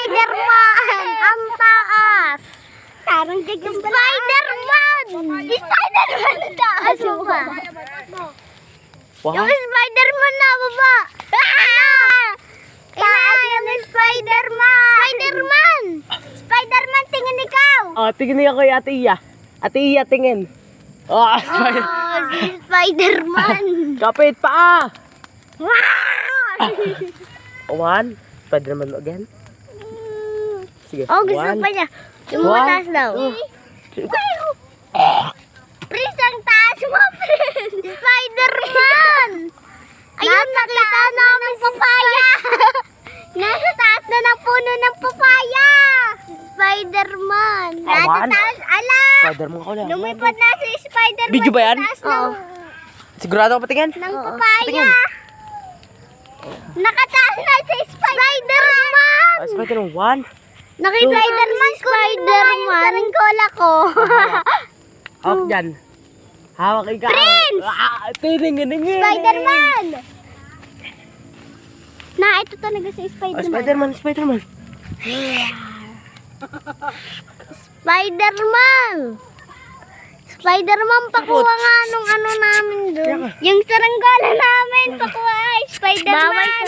Spider-Man! Ang taas! Parang Spider-Man! Spider-Man na taas mo ba? Yung Spider-Man na baba! Taas yung Spider-Man! Spider-Man! Spider-Man, tingin ikaw! Oh, tingin niya kay Ate Iya. Ate Iya, tingin. Oh, Si Spider-Man! kapit pa! One. Spider-Man again. Sige. Oh, gusto pa niya. Yung mataas daw. Prince, ang taas mo, Prince! Spider-Man! Ayun, nakita namin papaya! Nasa taas na ng puno ng papaya! Spider-Man! Nasa taas, ala! Spider-Man ko lang. Lumipad na si Spider-Man. Video ba yan? Sa taas ng, Sigurado ka patingin? ng papaya! Tingin. Nakataas na si Spider-Man! Spider-Man, one. Nakita Spider-Man, Spider-Man! Sa ringkola ko. Hawak dyan. Hawak ikaw. Prince! Tingin. Spider-Man! Na, ito talaga si Oh, Spider-Man. Spider-Man. Spider-Man! Spider-Man, pakuha nga nung ano namin doon. Yung saranggola namin, pakuha. Spider-Man!